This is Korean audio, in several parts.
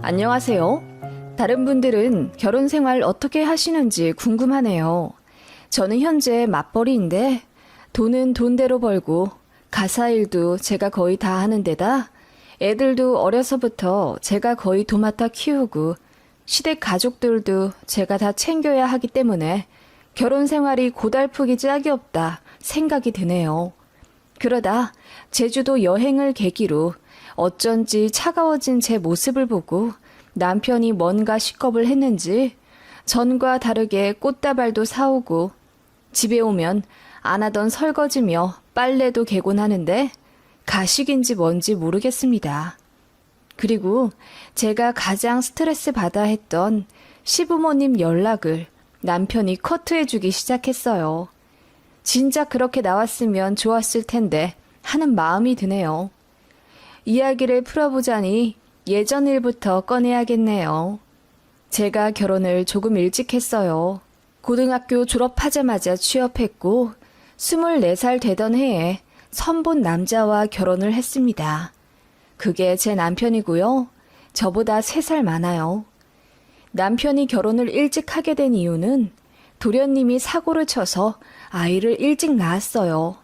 안녕하세요. 다른 분들은 결혼 생활 어떻게 하시는지 궁금하네요. 저는 현재 맞벌이인데 돈은 돈대로 벌고 가사 일도 제가 거의 다 하는 데다 애들도 어려서부터 제가 거의 도맡아 키우고 시댁 가족들도 제가 다 챙겨야 하기 때문에 결혼 생활이 고달프기 짝이 없다 생각이 드네요. 그러다 제주도 여행을 계기로 어쩐지 차가워진 제 모습을 보고 남편이 뭔가 식겁을 했는지 전과 다르게 꽃다발도 사오고 집에 오면 안 하던 설거지며 빨래도 개곤 하는데 가식인지 뭔지 모르겠습니다. 그리고 제가 가장 스트레스 받아 했던 시부모님 연락을 남편이 커트해주기 시작했어요. 진작 그렇게 나왔으면 좋았을 텐데 하는 마음이 드네요. 이야기를 풀어보자니 예전 일부터 꺼내야겠네요. 제가 결혼을 조금 일찍 했어요. 고등학교 졸업하자마자 취업했고 24살 되던 해에 선본 남자와 결혼을 했습니다. 그게 제 남편이고요. 저보다 3살 많아요. 남편이 결혼을 일찍 하게 된 이유는 도련님이 사고를 쳐서 아이를 일찍 낳았어요.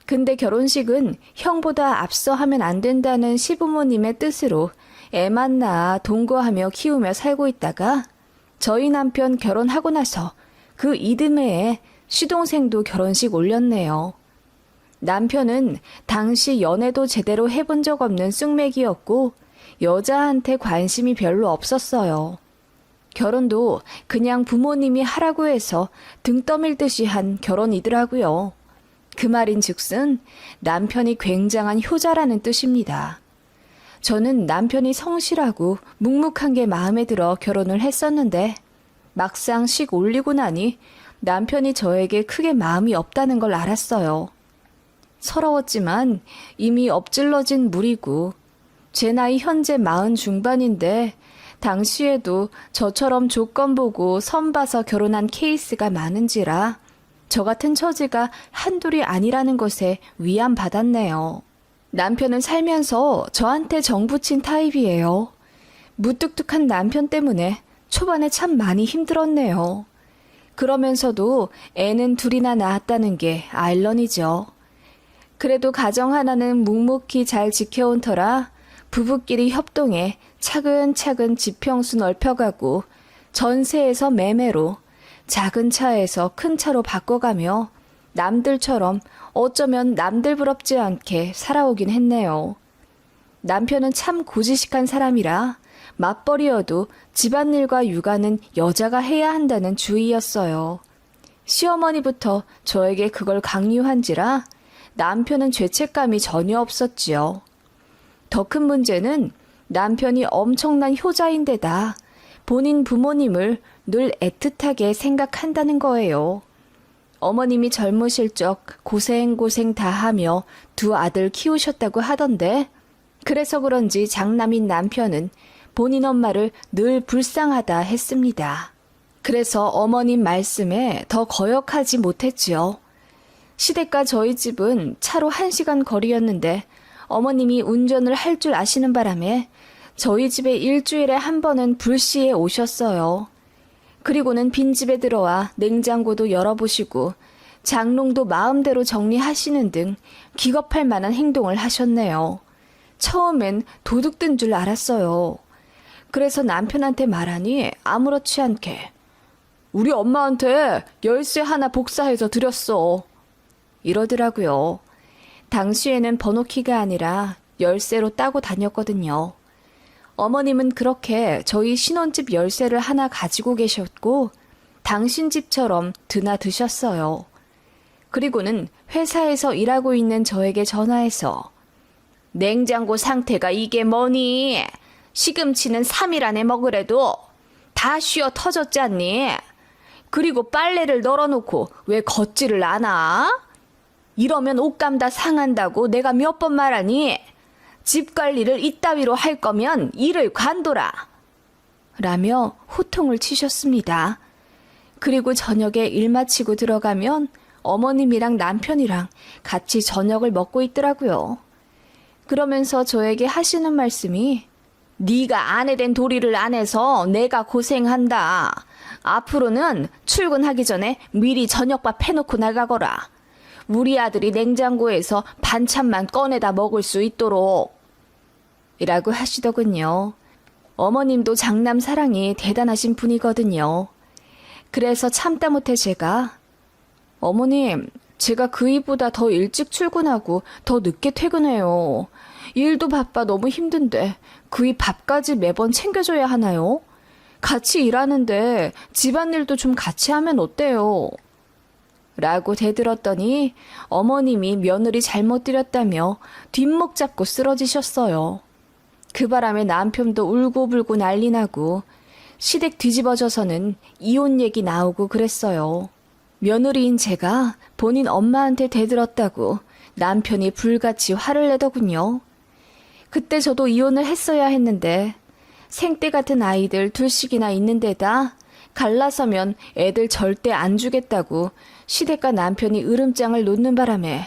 근데 결혼식은 형보다 앞서 하면 안 된다는 시부모님의 뜻으로 애만 낳아 동거하며 키우며 살고 있다가 저희 남편 결혼하고 나서 그 이듬해에 시동생도 결혼식 올렸네요. 남편은 당시 연애도 제대로 해본 적 없는 쑥맥이었고 여자한테 관심이 별로 없었어요. 결혼도 그냥 부모님이 하라고 해서 등 떠밀듯이 한 결혼이더라고요. 그 말인즉슨 남편이 굉장한 효자라는 뜻입니다. 저는 남편이 성실하고 묵묵한 게 마음에 들어 결혼을 했었는데 막상 식 올리고 나니 남편이 저에게 크게 마음이 없다는 걸 알았어요. 서러웠지만 이미 엎질러진 물이고 제 나이 현재 40 중반인데 당시에도 저처럼 조건 보고 선 봐서 결혼한 케이스가 많은지라 저 같은 처지가 한둘이 아니라는 것에 위안받았네요. 남편은 살면서 저한테 정붙인 타입이에요. 무뚝뚝한 남편 때문에 초반에 참 많이 힘들었네요. 그러면서도 애는 둘이나 낳았다는 게 아일러니죠. 그래도 가정 하나는 묵묵히 잘 지켜온 터라 부부끼리 협동해 차근차근 지평수 넓혀가고 전세에서 매매로 작은 차에서 큰 차로 바꿔가며 남들처럼 어쩌면 남들 부럽지 않게 살아오긴 했네요. 남편은 참 고지식한 사람이라 맞벌이여도 집안일과 육아는 여자가 해야 한다는 주의였어요. 시어머니부터 저에게 그걸 강요한지라 남편은 죄책감이 전혀 없었지요. 더 큰 문제는 남편이 엄청난 효자인데다 본인 부모님을 늘 애틋하게 생각한다는 거예요. 어머님이 젊으실 적 고생 다 하며 2 아들 키우셨다고 하던데 그래서 그런지 장남인 남편은 본인 엄마를 늘 불쌍하다 했습니다. 그래서 어머님 말씀에 더 거역하지 못했지요. 시댁과 저희 집은 차로 1시간 거리였는데 어머님이 운전을 할 줄 아시는 바람에 저희 집에 일주일에 한 번은 불시에 오셨어요. 그리고는 빈집에 들어와 냉장고도 열어보시고 장롱도 마음대로 정리하시는 등 기겁할 만한 행동을 하셨네요. 처음엔 도둑든 줄 알았어요. 그래서 남편한테 말하니 아무렇지 않게 우리 엄마한테 열쇠 하나 복사해서 드렸어. 이러더라고요. 당시에는 번호키가 아니라 열쇠로 따고 다녔거든요. 어머님은 그렇게 저희 신혼집 열쇠를 하나 가지고 계셨고 당신 집처럼 드나드셨어요. 그리고는 회사에서 일하고 있는 저에게 전화해서 냉장고 상태가 이게 뭐니? 시금치는 3일 안에 먹으래도 다 쉬어 터졌잖니? 그리고 빨래를 널어놓고 왜 걷지를 않아? 이러면 옷감 다 상한다고 내가 몇 번 말하니? 집 관리를 이따위로 할 거면 일을 관둬라. 라며 호통을 치셨습니다. 그리고 저녁에 일 마치고 들어가면 어머님이랑 남편이랑 같이 저녁을 먹고 있더라고요. 그러면서 저에게 하시는 말씀이 네가 아내 된 도리를 안 해서 내가 고생한다. 앞으로는 출근하기 전에 미리 저녁밥 해놓고 나가거라. 우리 아들이 냉장고에서 반찬만 꺼내다 먹을 수 있도록 이라고 하시더군요. 어머님도 장남 사랑이 대단하신 분이거든요. 그래서 참다 못해 제가 어머님, 제가 그 일보다 더 일찍 출근하고 더 늦게 퇴근해요. 일도 바빠 너무 힘든데 그 일 밥까지 매번 챙겨줘야 하나요? 같이 일하는데 집안일도 좀 같이 하면 어때요? 라고 대들었더니 어머님이 며느리 잘못 들였다며 뒷목 잡고 쓰러지셨어요. 그 바람에 남편도 울고불고 난리 나고 시댁 뒤집어져서는 이혼 얘기 나오고 그랬어요. 며느리인 제가 본인 엄마한테 대들었다고 남편이 불같이 화를 내더군요. 그때 저도 이혼을 했어야 했는데 생떼 같은 아이들 둘씩이나 있는 데다 갈라서면 애들 절대 안 주겠다고 시댁과 남편이 으름장을 놓는 바람에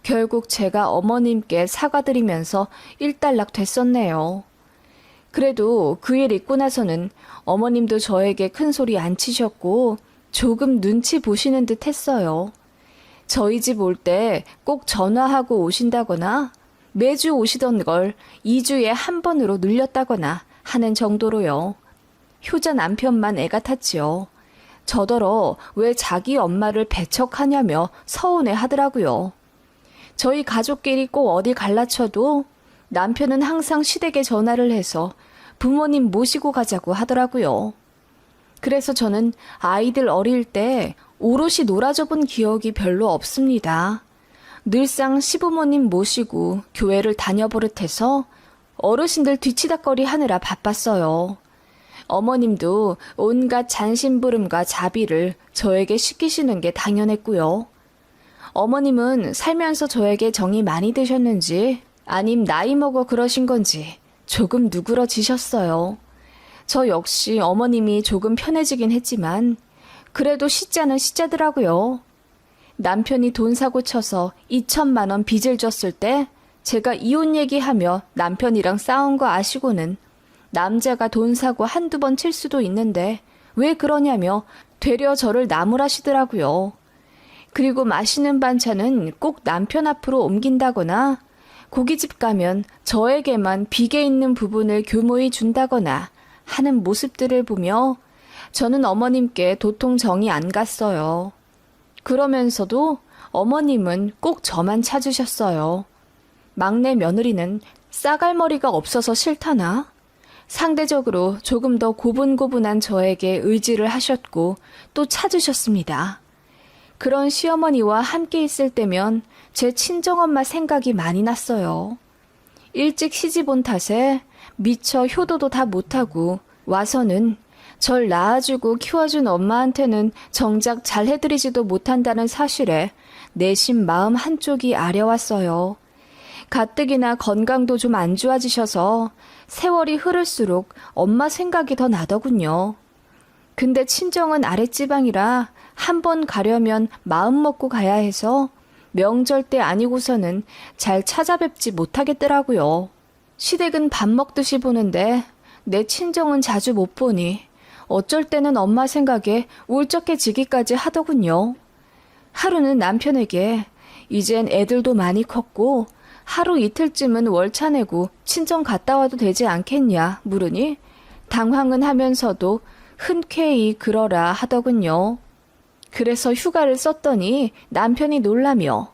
결국 제가 어머님께 사과드리면서 일단락 됐었네요. 그래도 그 일 있고 나서는 어머님도 저에게 큰 소리 안 치셨고 조금 눈치 보시는 듯 했어요. 저희 집 올 때 꼭 전화하고 오신다거나 매주 오시던 걸 2주에 한 번으로 늘렸다거나 하는 정도로요. 효자 남편만 애가 탔지요. 저더러 왜 자기 엄마를 배척하냐며 서운해 하더라고요. 저희 가족끼리 꼭 어디 갈라쳐도 남편은 항상 시댁에 전화를 해서 부모님 모시고 가자고 하더라고요. 그래서 저는 아이들 어릴 때 오롯이 놀아줘 본 기억이 별로 없습니다. 늘상 시부모님 모시고 교회를 다녀버릇해서 어르신들 뒤치다꺼리 하느라 바빴어요. 어머님도 온갖 잔심부름과 자비를 저에게 시키시는 게 당연했고요. 어머님은 살면서 저에게 정이 많이 드셨는지 아님 나이 먹어 그러신 건지 조금 누그러지셨어요. 저 역시 어머님이 조금 편해지긴 했지만 그래도 시자는 시자더라고요. 남편이 돈 사고 쳐서 2천만 원 빚을 졌을 때 제가 이혼 얘기하며 남편이랑 싸운 거 아시고는 남자가 돈 사고 한두 번 칠 수도 있는데 왜 그러냐며 되려 저를 나무라시더라고요. 그리고 맛있는 반찬은 꼭 남편 앞으로 옮긴다거나 고깃집 가면 저에게만 비계 있는 부분을 교모히 준다거나 하는 모습들을 보며 저는 어머님께 도통 정이 안 갔어요. 그러면서도 어머님은 꼭 저만 찾으셨어요. 막내 며느리는 싸갈머리가 없어서 싫다나? 상대적으로 조금 더 고분고분한 저에게 의지를 하셨고 또 찾으셨습니다. 그런 시어머니와 함께 있을 때면 제 친정엄마 생각이 많이 났어요. 일찍 시집 온 탓에 미처 효도도 다 못하고 와서는 절 낳아주고 키워준 엄마한테는 정작 잘해드리지도 못한다는 사실에 내심 마음 한쪽이 아려왔어요. 가뜩이나 건강도 좀 안 좋아지셔서 세월이 흐를수록 엄마 생각이 더 나더군요. 근데 친정은 아랫지방이라 한 번 가려면 마음 먹고 가야 해서 명절 때 아니고서는 잘 찾아뵙지 못하겠더라고요. 시댁은 밥 먹듯이 보는데 내 친정은 자주 못 보니 어쩔 때는 엄마 생각에 울적해지기까지 하더군요. 하루는 남편에게 이젠 애들도 많이 컸고 하루 이틀쯤은 월차 내고 친정 갔다 와도 되지 않겠냐 물으니 당황은 하면서도 흔쾌히 그러라 하더군요. 그래서 휴가를 썼더니 남편이 놀라며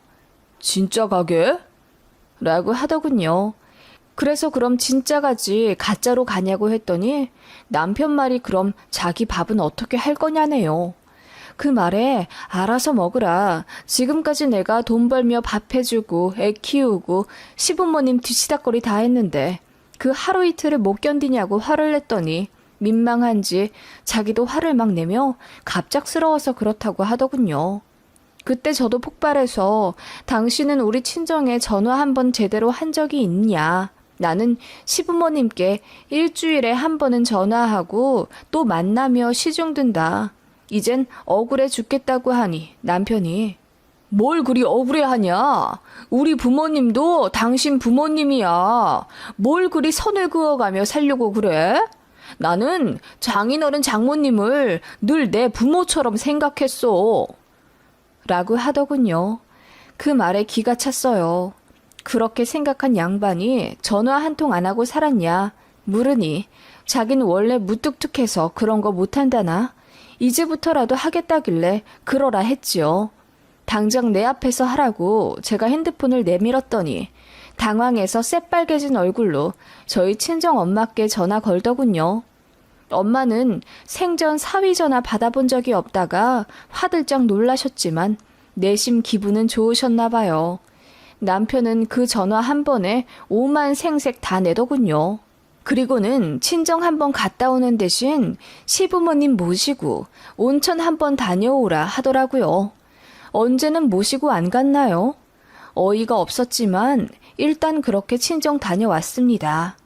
진짜 가게? 라고 하더군요. 그래서 그럼 진짜 가지 가짜로 가냐고 했더니 남편 말이 그럼 자기 밥은 어떻게 할 거냐네요. 그 말에 알아서 먹으라. 지금까지 내가 돈 벌며 밥 해주고 애 키우고 시부모님 뒤치다꺼리 다 했는데 그 하루 이틀을 못 견디냐고 화를 냈더니 민망한지 자기도 화를 막 내며 갑작스러워서 그렇다고 하더군요. 그때 저도 폭발해서 당신은 우리 친정에 전화 한 번 제대로 한 적이 있냐. 나는 시부모님께 일주일에 한 번은 전화하고 또 만나며 시중 든다. 이젠 억울해 죽겠다고 하니 남편이 뭘 그리 억울해하냐? 우리 부모님도 당신 부모님이야. 뭘 그리 선을 그어가며 살려고 그래? 나는 장인어른 장모님을 늘 내 부모처럼 생각했어. 라고 하더군요. 그 말에 기가 찼어요. 그렇게 생각한 양반이 전화 한 통 안 하고 살았냐 물으니 자기는 원래 무뚝뚝해서 그런 거 못한다나 이제부터라도 하겠다길래 그러라 했지요. 당장 내 앞에서 하라고 제가 핸드폰을 내밀었더니 당황해서 새빨개진 얼굴로 저희 친정엄마께 전화 걸더군요. 엄마는 생전 사위 전화 받아본 적이 없다가 화들짝 놀라셨지만 내심 기분은 좋으셨나 봐요. 남편은 그 전화 한 번에 5만 생색 다 내더군요. 그리고는 친정 한번 갔다 오는 대신 시부모님 모시고 온천 한번 다녀오라 하더라고요. 언제는 모시고 안 갔나요? 어이가 없었지만 일단 그렇게 친정 다녀왔습니다.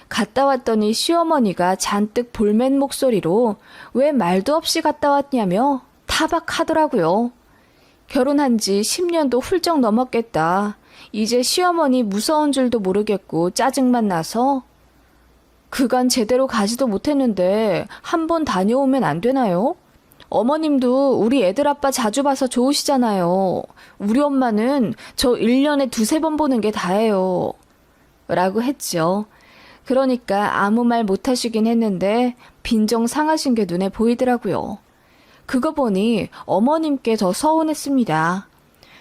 갔다 왔더니 시어머니가 잔뜩 볼멘 목소리로 왜 말도 없이 갔다 왔냐며 타박하더라고요. 결혼한 지 10년도 훌쩍 넘었겠다. 이제 시어머니 무서운 줄도 모르겠고 짜증만 나서 그간 제대로 가지도 못했는데 한번 다녀오면 안 되나요? 어머님도 우리 애들 아빠 자주 봐서 좋으시잖아요. 우리 엄마는 저 1년에 2-3번 보는 게 다예요. 라고 했죠. 그러니까 아무 말 못하시긴 했는데 빈정 상하신 게 눈에 보이더라고요. 그거 보니 어머님께 더 서운했습니다.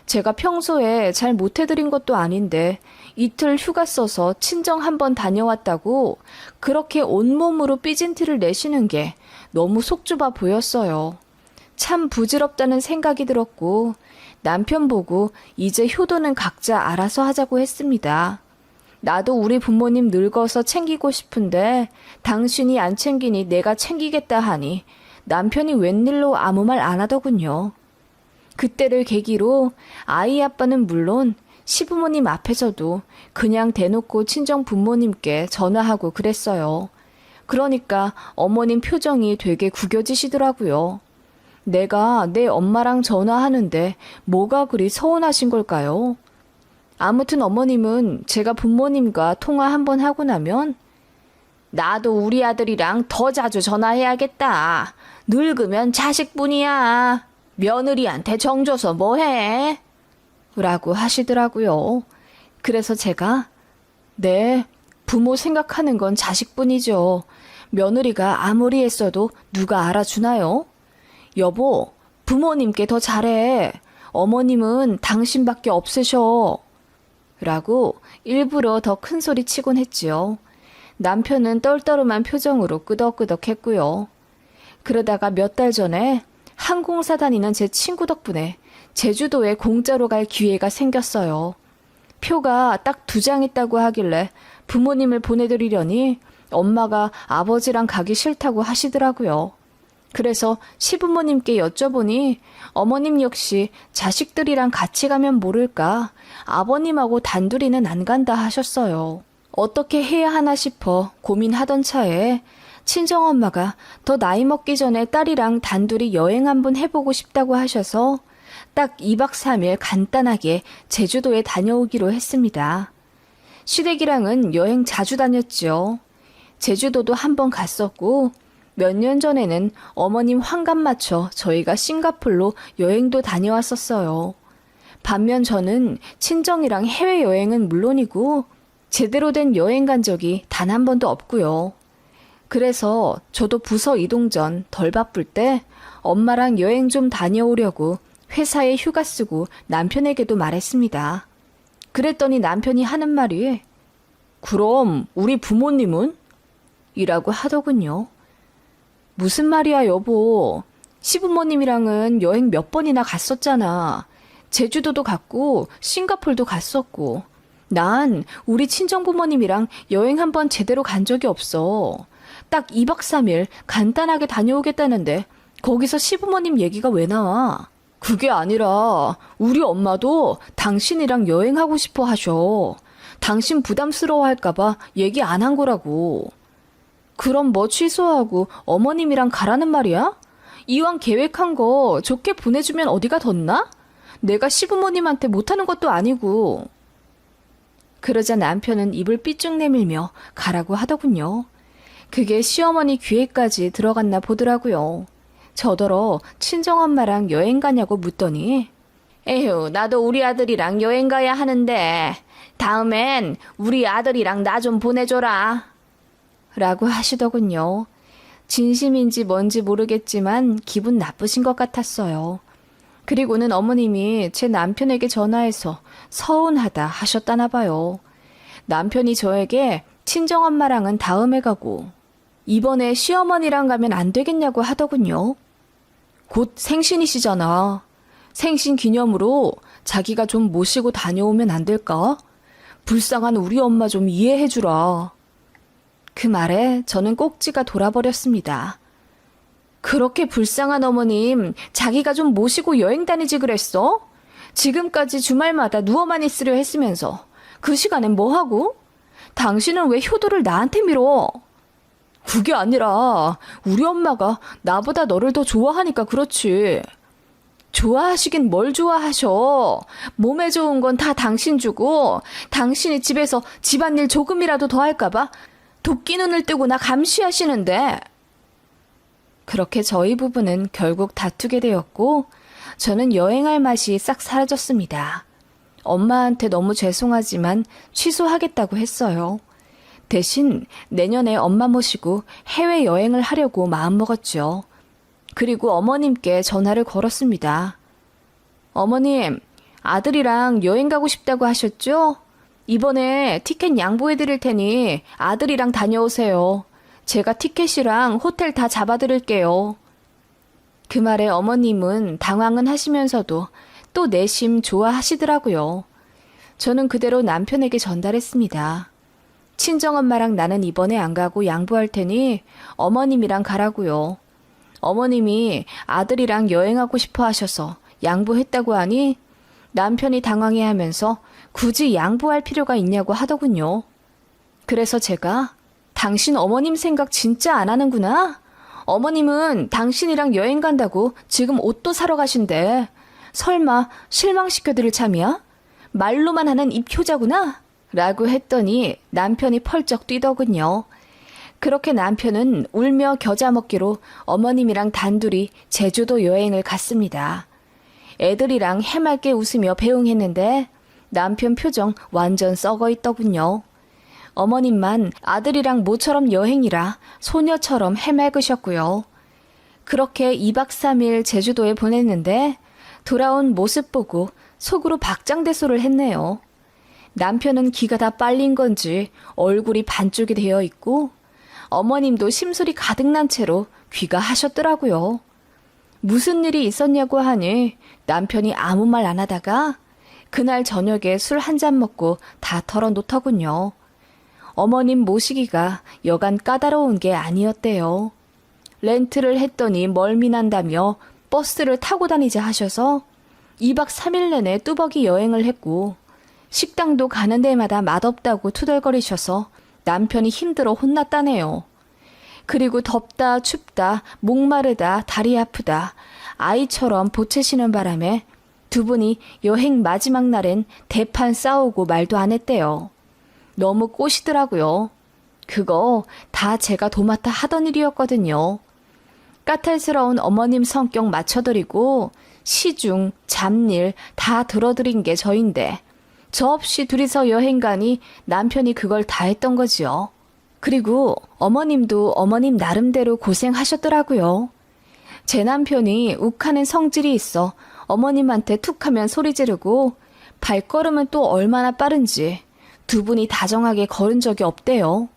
제가 평소에 잘 못해드린 것도 아닌데 이틀 휴가 써서 친정 한번 다녀왔다고 그렇게 온몸으로 삐진 티를 내시는 게 너무 속 좁아 보였어요. 참 부질없다는 생각이 들었고 남편 보고 이제 효도는 각자 알아서 하자고 했습니다. 나도 우리 부모님 늙어서 챙기고 싶은데 당신이 안 챙기니 내가 챙기겠다 하니 남편이 웬일로 아무 말 안 하더군요. 그때를 계기로 아이 아빠는 물론 시부모님 앞에서도 그냥 대놓고 친정 부모님께 전화하고 그랬어요. 그러니까 어머님 표정이 되게 구겨지시더라고요. 내가 내 엄마랑 전화하는데 뭐가 그리 서운하신 걸까요? 아무튼 어머님은 제가 부모님과 통화 한번 하고 나면 나도 우리 아들이랑 더 자주 전화해야겠다. 늙으면 자식뿐이야. 며느리한테 정줘서 뭐해? 라고 하시더라고요. 그래서 제가 네, 부모 생각하는 건 자식뿐이죠. 며느리가 아무리 했어도 누가 알아주나요? 여보, 부모님께 더 잘해. 어머님은 당신밖에 없으셔. 라고 일부러 더 큰 소리 치곤 했지요. 남편은 떨떠름한 표정으로 끄덕끄덕 했고요. 그러다가 몇 달 전에 항공사 다니는 제 친구 덕분에 제주도에 공짜로 갈 기회가 생겼어요. 표가 딱 2장 있다고 하길래 부모님을 보내드리려니 엄마가 아버지랑 가기 싫다고 하시더라고요. 그래서 시부모님께 여쭤보니 어머님 역시 자식들이랑 같이 가면 모를까 아버님하고 단둘이는 안 간다 하셨어요. 어떻게 해야 하나 싶어 고민하던 차에 친정엄마가 더 나이 먹기 전에 딸이랑 단둘이 여행 한번 해보고 싶다고 하셔서 딱 2박 3일 간단하게 제주도에 다녀오기로 했습니다. 시댁이랑은 여행 자주 다녔죠. 제주도도 한번 갔었고 몇 년 전에는 어머님 환갑 맞춰 저희가 싱가폴로 여행도 다녀왔었어요. 반면 저는 친정이랑 해외여행은 물론이고 제대로 된 여행 간 적이 단 한 번도 없고요. 그래서 저도 부서 이동 전 덜 바쁠 때 엄마랑 여행 좀 다녀오려고 회사에 휴가 쓰고 남편에게도 말했습니다. 그랬더니 남편이 하는 말이 그럼 우리 부모님은? 이라고 하더군요. 무슨 말이야 여보. 시부모님이랑은 여행 몇 번이나 갔었잖아. 제주도도 갔고 싱가폴도 갔었고. 난 우리 친정부모님이랑 여행 한번 제대로 간 적이 없어. 딱 2박 3일 간단하게 다녀오겠다는데 거기서 시부모님 얘기가 왜 나와? 그게 아니라 우리 엄마도 당신이랑 여행하고 싶어 하셔. 당신 부담스러워할까봐 얘기 안 한 거라고. 그럼 뭐 취소하고 어머님이랑 가라는 말이야? 이왕 계획한 거 좋게 보내주면 어디가 덧나? 내가 시부모님한테 못하는 것도 아니고. 그러자 남편은 입을 삐쭉 내밀며 가라고 하더군요. 그게 시어머니 귀에까지 들어갔나 보더라고요. 저더러 친정엄마랑 여행 가냐고 묻더니 에휴, 나도 우리 아들이랑 여행 가야 하는데 다음엔 우리 아들이랑 나 좀 보내줘라 라고 하시더군요. 진심인지 뭔지 모르겠지만 기분 나쁘신 것 같았어요. 그리고는 어머님이 제 남편에게 전화해서 서운하다 하셨다나 봐요. 남편이 저에게 친정엄마랑은 다음에 가고 이번에 시어머니랑 가면 안 되겠냐고 하더군요. 곧 생신이시잖아. 생신 기념으로 자기가 좀 모시고 다녀오면 안 될까? 불쌍한 우리 엄마 좀 이해해주라. 그 말에 저는 꼭지가 돌아버렸습니다. 그렇게 불쌍한 어머님, 자기가 좀 모시고 여행 다니지 그랬어? 지금까지 주말마다 누워만 있으려 했으면서 그 시간엔 뭐하고? 당신은 왜 효도를 나한테 밀어? 그게 아니라 우리 엄마가 나보다 너를 더 좋아하니까 그렇지. 좋아하시긴 뭘 좋아하셔. 몸에 좋은 건 다 당신 주고 당신이 집에서 집안일 조금이라도 더 할까봐 도끼 눈을 뜨고 나 감시하시는데. 그렇게 저희 부부는 결국 다투게 되었고 저는 여행할 맛이 싹 사라졌습니다. 엄마한테 너무 죄송하지만 취소하겠다고 했어요. 대신 내년에 엄마 모시고 해외여행을 하려고 마음먹었죠. 그리고 어머님께 전화를 걸었습니다. 어머님, 아들이랑 여행 가고 싶다고 하셨죠? 이번에 티켓 양보해드릴 테니 아들이랑 다녀오세요. 제가 티켓이랑 호텔 다 잡아드릴게요. 그 말에 어머님은 당황은 하시면서도 또 내심 좋아하시더라고요. 저는 그대로 남편에게 전달했습니다. 친정엄마랑 나는 이번에 안 가고 양보할 테니 어머님이랑 가라고요. 어머님이 아들이랑 여행하고 싶어 하셔서 양보했다고 하니 남편이 당황해하면서 굳이 양보할 필요가 있냐고 하더군요. 그래서 제가 당신 어머님 생각 진짜 안 하는구나. 어머님은 당신이랑 여행 간다고 지금 옷도 사러 가신대. 설마 실망시켜드릴 참이야? 말로만 하는 입효자구나? 라고 했더니 남편이 펄쩍 뛰더군요. 그렇게 남편은 울며 겨자 먹기로 어머님이랑 단둘이 제주도 여행을 갔습니다. 애들이랑 해맑게 웃으며 배웅했는데 남편 표정 완전 썩어 있더군요. 어머님만 아들이랑 모처럼 여행이라 소녀처럼 해맑으셨고요. 그렇게 2박 3일 제주도에 보냈는데 돌아온 모습 보고 속으로 박장대소를 했네요. 남편은 기가 다 빨린 건지 얼굴이 반쪽이 되어 있고 어머님도 심술이 가득 난 채로 귀가하셨더라고요. 무슨 일이 있었냐고 하니 남편이 아무 말 안 하다가 그날 저녁에 술 한 잔 먹고 다 털어놓더군요. 어머님 모시기가 여간 까다로운 게 아니었대요. 렌트를 했더니 멀미난다며 버스를 타고 다니자 하셔서 2박 3일 내내 뚜벅이 여행을 했고 식당도 가는 데마다 맛없다고 투덜거리셔서 남편이 힘들어 혼났다네요. 그리고 덥다 춥다 목마르다 다리 아프다 아이처럼 보채시는 바람에 두 분이 여행 마지막 날엔 대판 싸우고 말도 안 했대요. 너무 꼬시더라고요. 그거 다 제가 도맡아 하던 일이었거든요. 까탈스러운 어머님 성격 맞춰드리고 시중, 잡일 다 들어드린 게 저인데 저 없이 둘이서 여행 가니 남편이 그걸 다 했던 거지요. 그리고 어머님도 어머님 나름대로 고생하셨더라고요. 제 남편이 욱하는 성질이 있어 어머님한테 툭하면 소리 지르고 발걸음은 또 얼마나 빠른지 두 분이 다정하게 걸은 적이 없대요.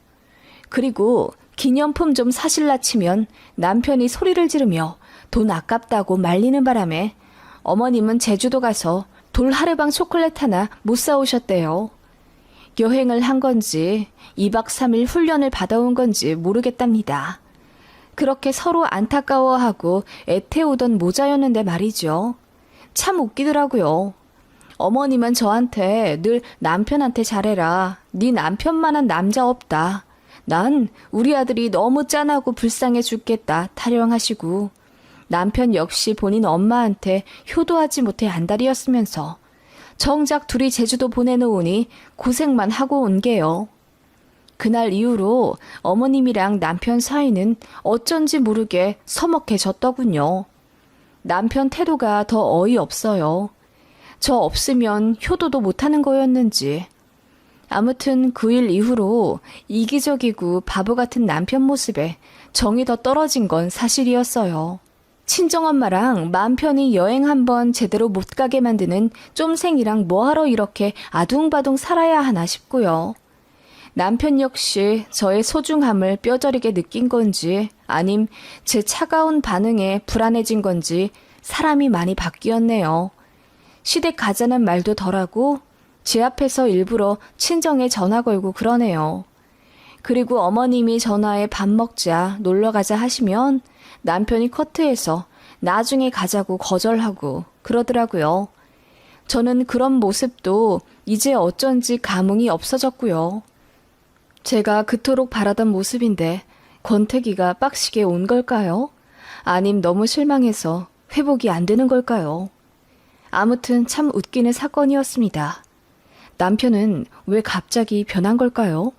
그리고 기념품 좀 사실라 치면 남편이 소리를 지르며 돈 아깝다고 말리는 바람에 어머님은 제주도 가서 돌하르방 초콜릿 하나 못 사오셨대요. 여행을 한 건지 2박 3일 훈련을 받아온 건지 모르겠답니다. 그렇게 서로 안타까워하고 애태우던 모자였는데 말이죠. 참 웃기더라고요. 어머님은 저한테 늘 남편한테 잘해라. 네 남편만한 남자 없다. 난 우리 아들이 너무 짠하고 불쌍해 죽겠다 타령하시고 남편 역시 본인 엄마한테 효도하지 못해 안달이었으면서 정작 둘이 제주도 보내놓으니 고생만 하고 온 게요. 그날 이후로 어머님이랑 남편 사이는 어쩐지 모르게 서먹해졌더군요. 남편 태도가 더 어이없어요. 저 없으면 효도도 못하는 거였는지. 아무튼 그 일 이후로 이기적이고 바보 같은 남편 모습에 정이 더 떨어진 건 사실이었어요. 친정엄마랑 마음 편히 여행 한번 제대로 못 가게 만드는 쫌생이랑 뭐하러 이렇게 아둥바둥 살아야 하나 싶고요. 남편 역시 저의 소중함을 뼈저리게 느낀 건지 아님 제 차가운 반응에 불안해진 건지 사람이 많이 바뀌었네요. 시댁 가자는 말도 덜하고 제 앞에서 일부러 친정에 전화 걸고 그러네요. 그리고 어머님이 전화에 밥 먹자 놀러 가자 하시면 남편이 커트해서 나중에 가자고 거절하고 그러더라고요. 저는 그런 모습도 이제 어쩐지 감흥이 없어졌고요. 제가 그토록 바라던 모습인데 권태기가 빡시게 온 걸까요? 아님 너무 실망해서 회복이 안 되는 걸까요? 아무튼 참 웃기는 사건이었습니다. 남편은 왜 갑자기 변한 걸까요?